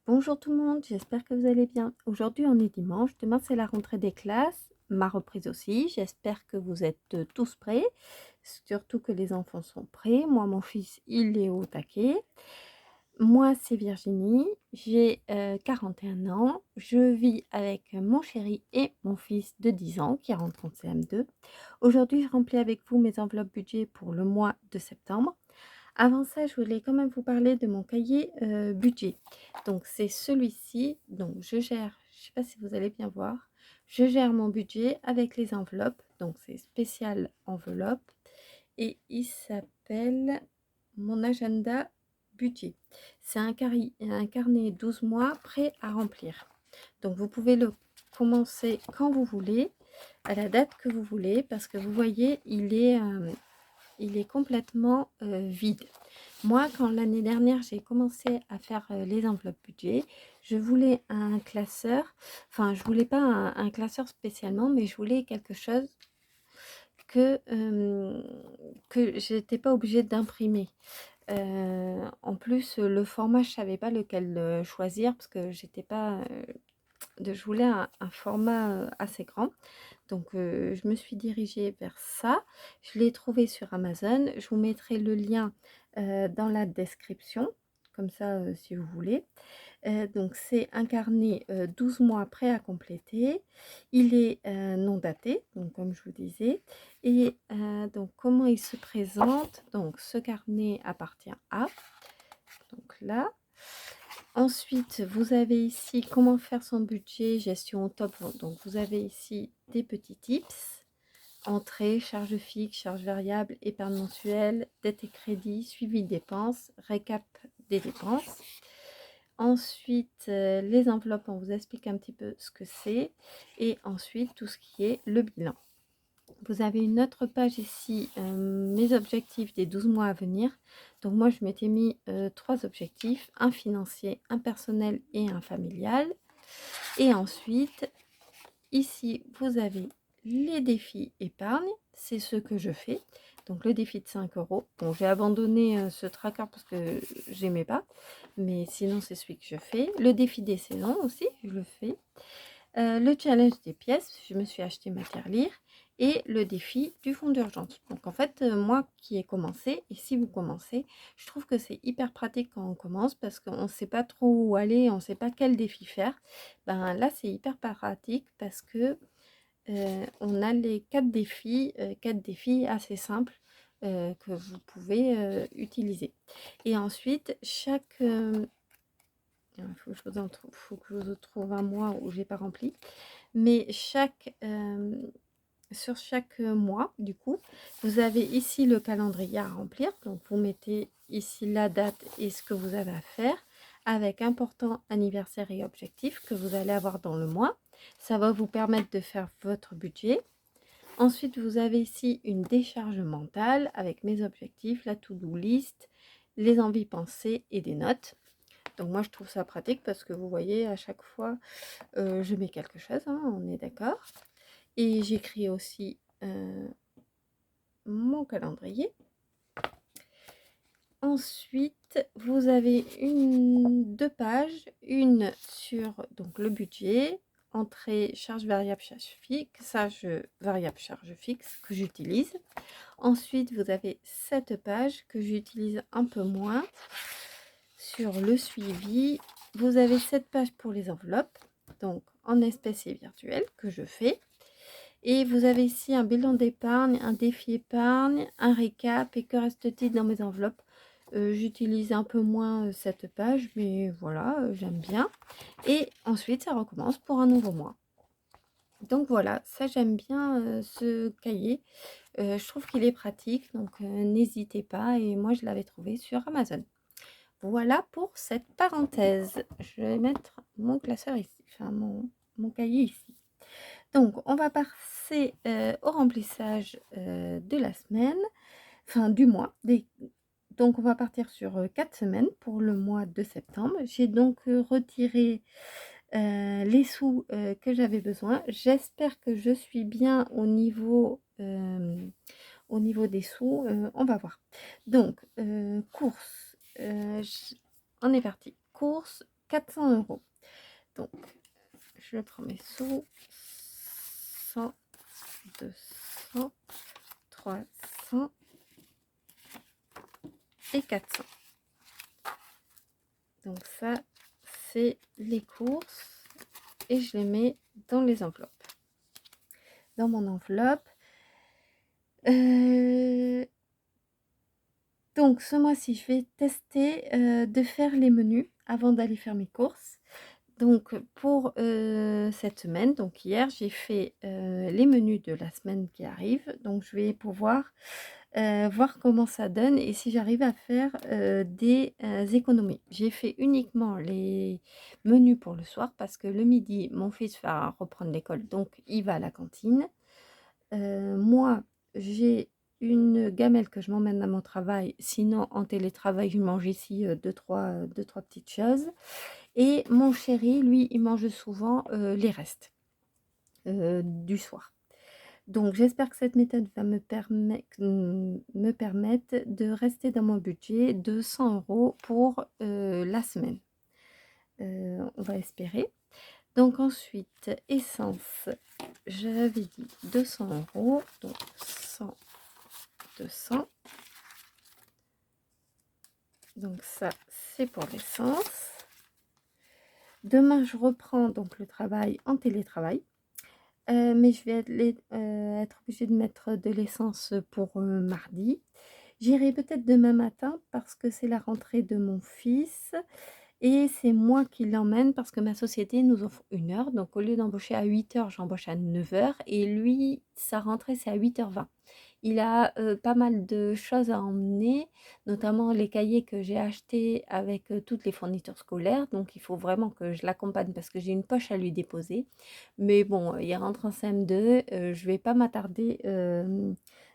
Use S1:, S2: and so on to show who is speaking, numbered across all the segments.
S1: Bonjour tout le monde, j'espère que vous allez bien. Aujourd'hui on est dimanche, demain c'est la rentrée des classes, ma reprise aussi. J'espère que vous êtes tous prêts, surtout que les enfants sont prêts. Moi mon fils il est au taquet. Moi c'est Virginie, j'ai 41 ans, je vis avec mon chéri et mon fils de 10 ans qui rentre en CM2. Aujourd'hui je remplis avec vous mes enveloppes budget pour le mois de septembre. Avant ça, je voulais quand même vous parler de mon cahier budget. Donc, c'est celui-ci. Donc, je gère, je ne sais pas si vous allez bien voir, je gère mon budget avec les enveloppes. Donc, c'est spécial enveloppe. Et il s'appelle mon agenda budget. C'est un carnet 12 mois prêt à remplir. Donc, vous pouvez le commencer quand vous voulez, à la date que vous voulez, parce que vous voyez, il est complètement vide. Moi, quand l'année dernière, j'ai commencé à faire les enveloppes budget, je voulais un classeur, enfin, je voulais pas un classeur spécialement, mais je voulais quelque chose que j'étais pas obligée d'imprimer. En plus, le format, je savais pas lequel choisir parce que j'étais pas, je voulais un format assez grand. Donc, je me suis dirigée vers ça. Je l'ai trouvé sur Amazon. Je vous mettrai le lien dans la description, comme ça, si vous voulez. Donc, c'est un carnet 12 mois prêt à compléter. Il est non daté, donc comme je vous disais. Et donc, comment il se présente? Donc, ce carnet appartient à, donc là. Ensuite, vous avez ici comment faire son budget, gestion au top. Donc, vous avez ici des petits tips. Entrée, charge fixe, charge variable, épargne mensuelle, dette et crédit, suivi de dépenses, récap des dépenses. Ensuite, les enveloppes, on vous explique un petit peu ce que c'est. Et ensuite, tout ce qui est le bilan. Vous avez une autre page ici, mes objectifs des 12 mois à venir. Donc moi, je m'étais mis 3 objectifs, un financier, un personnel et un familial. Et ensuite, ici, vous avez les défis épargne, c'est ce que je fais. Donc le défi de 5 euros. Bon, j'ai abandonné ce tracker parce que j'aimais pas, mais sinon c'est celui que je fais. Le défi des saisons aussi, je le fais. Le challenge des pièces, je me suis acheté ma tirelire. Et le défi du fonds d'urgence. Donc en fait, moi qui ai commencé, et si vous commencez, je trouve que c'est hyper pratique quand on commence parce qu'on ne sait pas trop où aller, on ne sait pas quel défi faire. Ben là, c'est hyper pratique parce que on a les 4 défis assez simples que vous pouvez utiliser. Et ensuite, il faut que faut que je trouve un mois où j'ai pas rempli. Mais sur chaque mois, du coup, vous avez ici le calendrier à remplir. Donc, vous mettez ici la date et ce que vous avez à faire avec important, anniversaire et objectif que vous allez avoir dans le mois. Ça va vous permettre de faire votre budget. Ensuite, vous avez ici une décharge mentale avec mes objectifs, la to-do list, les envies pensées et des notes. Donc moi, je trouve ça pratique parce que vous voyez, à chaque fois, je mets quelque chose, hein, on est d'accord. Et j'écris aussi mon calendrier. Ensuite, vous avez deux pages, une sur donc le budget, entrée, charge variable, charge fixe, variable, charge fixe que j'utilise. Ensuite, vous avez cette page que j'utilise un peu moins sur le suivi. Vous avez cette page pour les enveloppes, donc en espèces et virtuelles que je fais. Et vous avez ici un bilan d'épargne, un défi épargne, un récap et que reste-t-il dans mes enveloppes. J'utilise un peu moins cette page, mais voilà, j'aime bien. Et ensuite, ça recommence pour un nouveau mois. Donc voilà, ça j'aime bien ce cahier. Je trouve qu'il est pratique, donc n'hésitez pas. Et moi, je l'avais trouvé sur Amazon. Voilà pour cette parenthèse. Je vais mettre mon classeur ici, enfin mon cahier ici. Donc, on va passer au remplissage de la semaine, enfin du mois. Donc, on va partir sur 4 semaines pour le mois de septembre. J'ai donc retiré les sous que j'avais besoin. J'espère que je suis bien au niveau des sous. On va voir. Donc, courses. On est parti. Courses. 400 €. Donc, je prends mes sous. 100, 200, 300 et 400. Donc ça, c'est les courses et je les mets dans les enveloppes. Dans mon enveloppe. Donc ce mois-ci, je vais tester de faire les menus avant d'aller faire mes courses. Donc pour cette semaine, donc hier, j'ai fait les menus de la semaine qui arrive. Donc je vais pouvoir voir comment ça donne et si j'arrive à faire des économies. J'ai fait uniquement les menus pour le soir parce que le midi, mon fils va reprendre l'école, donc il va à la cantine. Moi, j'ai une gamelle que je m'emmène à mon travail. Sinon, en télétravail, je mange ici deux, trois petites choses. Et mon chéri, lui, il mange souvent les restes du soir. Donc, j'espère que cette méthode va me permettre de rester dans mon budget de 100 € pour la semaine. On va espérer. Donc ensuite, essence, j'avais dit 200 €, donc 100, 200. Donc ça, c'est pour l'essence. Demain, je reprends donc le travail en télétravail. Mais je vais être obligée de mettre de l'essence pour mardi. J'irai peut-être demain matin parce que c'est la rentrée de mon fils et c'est moi qui l'emmène parce que ma société nous offre 1 heure. Donc au lieu d'embaucher à 8 h, j'embauche à 9 h et lui, sa rentrée, c'est à 8 h 20. Il a pas mal de choses à emmener, notamment les cahiers que j'ai achetés avec toutes les fournitures scolaires. Donc il faut vraiment que je l'accompagne parce que j'ai une poche à lui déposer. Mais bon, il rentre en CM2, je vais pas m'attarder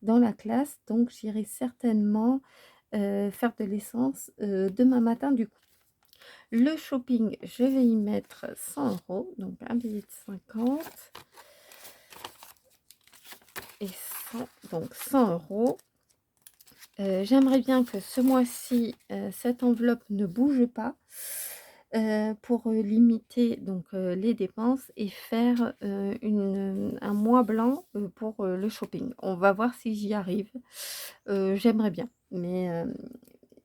S1: dans la classe, donc j'irai certainement faire de l'essence demain matin du coup. Le shopping, je vais y mettre 100 €, donc un billet de 50 et 100, donc 100 €. J'aimerais bien que ce mois-ci, cette enveloppe ne bouge pas pour limiter donc les dépenses et faire un mois blanc pour le shopping. On va voir si j'y arrive. J'aimerais bien, mais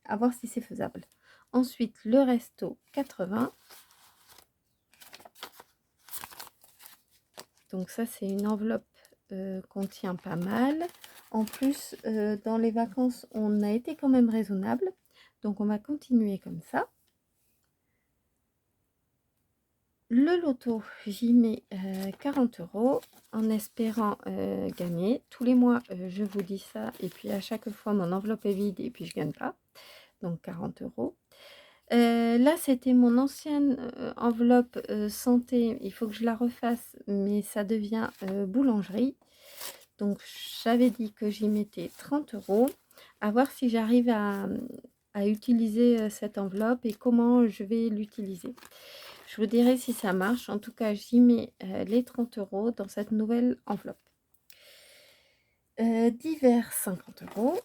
S1: à voir si c'est faisable. Ensuite, le resto 80. Donc ça, c'est une enveloppe qu'on tient pas mal. En plus, dans les vacances, on a été quand même raisonnable. Donc on va continuer comme ça. Le loto, j'y mets 40 € en espérant gagner. Tous les mois, je vous dis ça. Et puis à chaque fois, mon enveloppe est vide et puis je gagne pas. Donc 40 €. Là, c'était mon ancienne enveloppe santé. Il faut que je la refasse, mais ça devient boulangerie. Donc, j'avais dit que j'y mettais 30 €. À voir si j'arrive à utiliser cette enveloppe et comment je vais l'utiliser. Je vous dirai si ça marche. En tout cas, j'y mets les 30 € dans cette nouvelle enveloppe. Divers 50 €.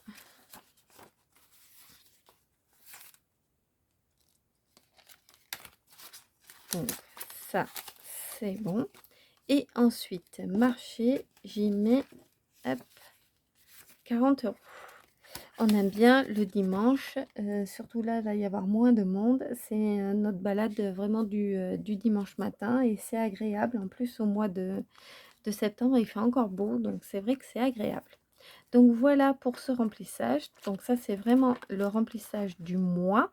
S1: Donc, ça, c'est bon. Et ensuite, marché, j'y mets hop, 40 €. On aime bien le dimanche, surtout là, il va y avoir moins de monde. C'est notre balade vraiment du dimanche matin et c'est agréable. En plus, au mois de septembre, il fait encore beau, donc c'est vrai que c'est agréable. Donc voilà pour ce remplissage. Donc ça, c'est vraiment le remplissage du mois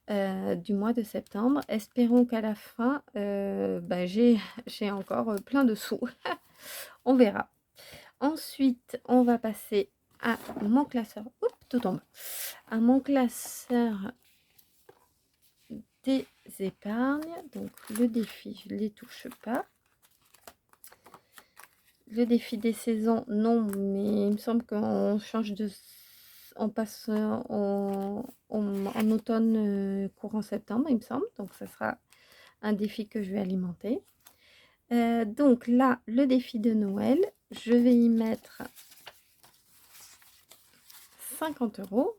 S1: de septembre. Espérons qu'à la fin, bah, j'ai encore plein de sous. On verra. Ensuite, on va passer à mon classeur. Oups, tout tombe. À mon classeur des épargnes. Donc le défi, je ne les touche pas. Le défi des saisons, non, mais il me semble qu'on change de... On passe en automne courant septembre, il me semble. Donc ça sera un défi que je vais alimenter. Donc là, le défi de Noël, je vais y mettre 50 €.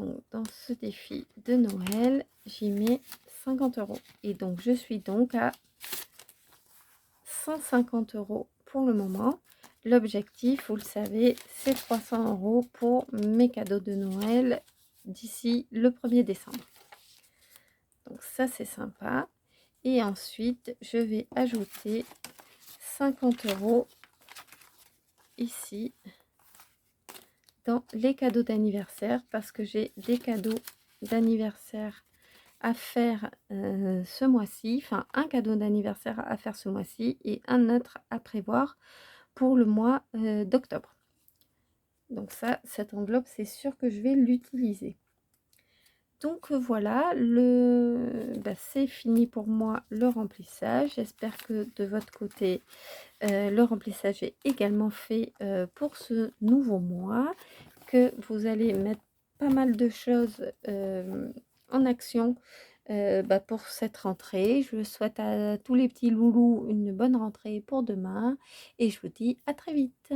S1: donc dans ce défi de Noël, j'y mets 50 euros. Et donc, je suis donc à 150 euros pour le moment. L'objectif, vous le savez, c'est 300 euros pour mes cadeaux de Noël d'ici le 1er décembre. Donc ça, c'est sympa. Et ensuite, je vais ajouter 50 euros ici dans les cadeaux d'anniversaire parce que j'ai des cadeaux d'anniversaire à faire ce mois-ci, enfin un cadeau d'anniversaire à faire ce mois-ci et un autre à prévoir pour le mois d'octobre. Donc ça, cette enveloppe, c'est sûr que je vais l'utiliser. Donc voilà, c'est fini pour moi le remplissage. J'espère que de votre côté, le remplissage est également fait pour ce nouveau mois, que vous allez mettre pas mal de choses en action pour cette rentrée. Je souhaite à tous les petits loulous une bonne rentrée pour demain et je vous dis à très vite.